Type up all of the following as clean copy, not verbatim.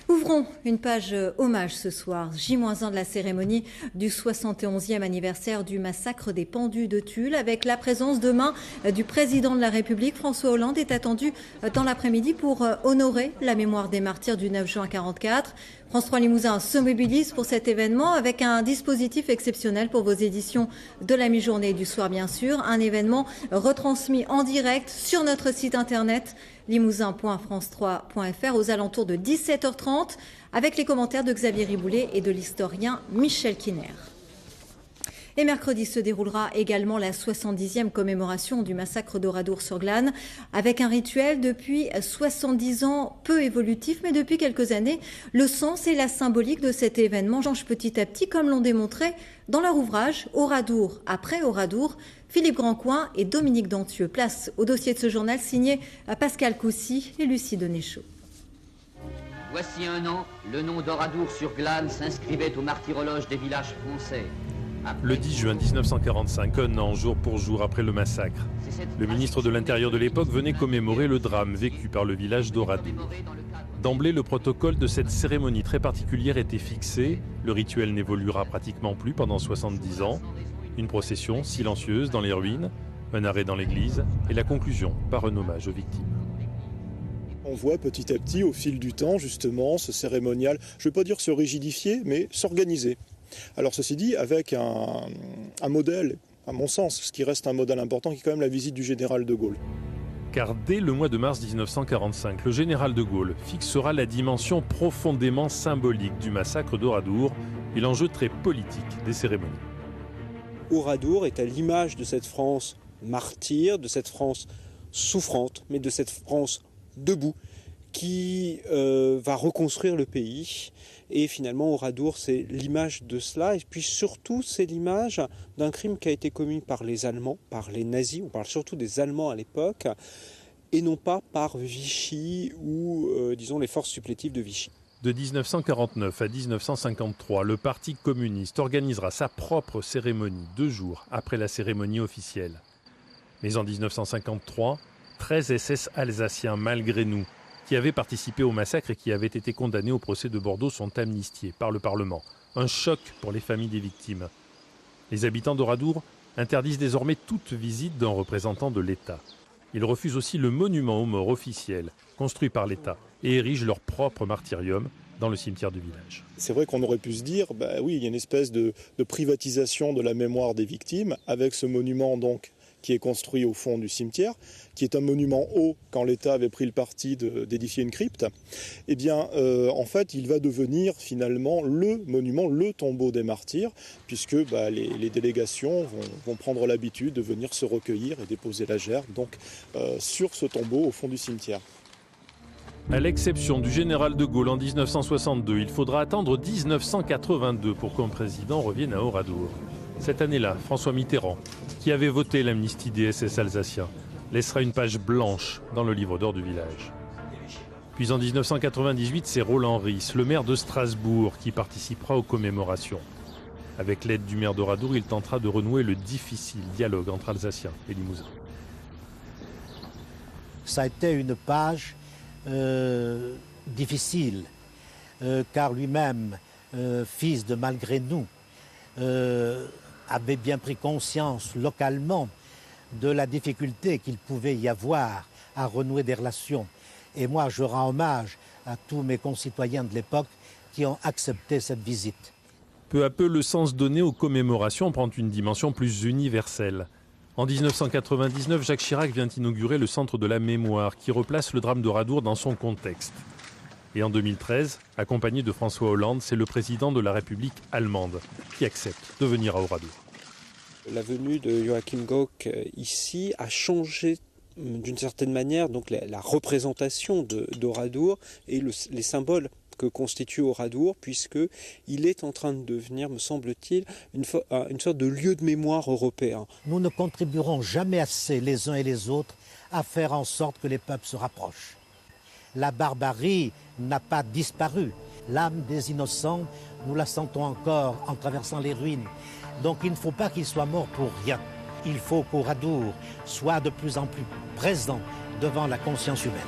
Ouvrons une page hommage ce soir, J-1 de la cérémonie du 71e anniversaire du massacre des pendus de Tulle, avec la présence demain du président de la République. François Hollande est attendu dans l'après-midi pour honorer la mémoire des martyrs du 9 juin 1944. France 3 Limousin se mobilise pour cet événement avec un dispositif exceptionnel pour vos éditions de la mi-journée et du soir, bien sûr. Un événement retransmis en direct sur notre site internet limousin.france3.fr aux alentours de 17h30 avec les commentaires de Xavier Riboulet et de l'historien Michel Kiner. Et mercredi se déroulera également la 70e commémoration du massacre d'Oradour-sur-Glane avec un rituel depuis 70 ans peu évolutif, mais depuis quelques années, le sens et la symbolique de cet événement changent petit à petit, comme l'ont démontré dans leur ouvrage Oradour après Oradour, Philippe Grandcoin et Dominique Danthieu. Place au dossier de ce journal signé Pascal Coussy et Lucie Denéchaud. Voici un an, le nom d'Oradour-sur-Glane s'inscrivait au martyrologe des villages français. Le 10 juin 1945, un an jour pour jour après le massacre, le ministre de l'Intérieur de l'époque venait commémorer le drame vécu par le village d'Oradour. D'emblée, le protocole de cette cérémonie très particulière était fixé. Le rituel n'évoluera pratiquement plus pendant 70 ans. Une procession silencieuse dans les ruines, un arrêt dans l'église et la conclusion par un hommage aux victimes. On voit petit à petit, au fil du temps, justement, ce cérémonial, je ne veux pas dire se rigidifier, mais s'organiser. Alors ceci dit, avec un modèle, à mon sens, ce qui reste un modèle important, qui est quand même la visite du général de Gaulle. Car dès le mois de mars 1945, le général de Gaulle fixera la dimension profondément symbolique du massacre d'Oradour et l'enjeu très politique des cérémonies. Oradour est à l'image de cette France martyre, de cette France souffrante, mais de cette France debout, qui va reconstruire le pays. Et finalement, Oradour, c'est l'image de cela. Et puis surtout, c'est l'image d'un crime qui a été commis par les Allemands, par les nazis. On parle surtout des Allemands à l'époque, et non pas par Vichy ou, disons, les forces supplétives de Vichy. De 1949 à 1953, le Parti communiste organisera sa propre cérémonie 2 jours après la cérémonie officielle. Mais en 1953, 13 SS alsaciens, malgré nous, qui avaient participé au massacre et qui avaient été condamnés au procès de Bordeaux sont amnistiés par le Parlement. Un choc pour les familles des victimes. Les habitants d'Oradour interdisent désormais toute visite d'un représentant de l'État. Ils refusent aussi le monument aux morts officiel, construit par l'État, et érigent leur propre martyrium dans le cimetière du village. C'est vrai qu'on aurait pu se dire, oui, il y a une espèce de privatisation de la mémoire des victimes, avec ce monument donc qui est construit au fond du cimetière, qui est un monument haut quand l'État avait pris le parti d'édifier une crypte. Eh bien, en fait, il va devenir finalement le monument, le tombeau des martyrs, puisque les délégations vont prendre l'habitude de venir se recueillir et déposer la gerbe donc, sur ce tombeau au fond du cimetière. À l'exception du général de Gaulle en 1962, il faudra attendre 1982 pour qu'un président revienne à Oradour. Cette année-là, François Mitterrand, qui avait voté l'amnistie des SS alsaciens, laissera une page blanche dans le livre d'or du village. Puis en 1998, c'est Roland Ries, le maire de Strasbourg, qui participera aux commémorations. Avec l'aide du maire d'Oradour, il tentera de renouer le difficile dialogue entre Alsaciens et Limousins. Ça a été une page difficile, car lui-même, fils de malgré nous, avait bien pris conscience localement de la difficulté qu'il pouvait y avoir à renouer des relations. Et moi, je rends hommage à tous mes concitoyens de l'époque qui ont accepté cette visite. Peu à peu, le sens donné aux commémorations prend une dimension plus universelle. En 1999, Jacques Chirac vient inaugurer le Centre de la Mémoire qui replace le drame d'Oradour dans son contexte. Et en 2013, accompagné de François Hollande, c'est le président de la République allemande qui accepte de venir à Oradour. La venue de Joachim Gauck ici a changé d'une certaine manière donc la représentation d'Oradour et les symboles que constitue Oradour, puisqu'il est en train de devenir, me semble-t-il, une sorte de lieu de mémoire européen. Nous ne contribuerons jamais assez les uns et les autres à faire en sorte que les peuples se rapprochent. La barbarie n'a pas disparu. L'âme des innocents, nous la sentons encore en traversant les ruines. Donc il ne faut pas qu'ils soient morts pour rien. Il faut qu'Oradour soit de plus en plus présent devant la conscience humaine.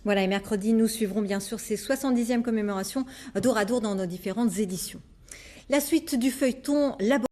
Voilà, et mercredi, nous suivrons bien sûr ces 70e commémorations d'Oradour dans nos différentes éditions. La suite du feuilleton,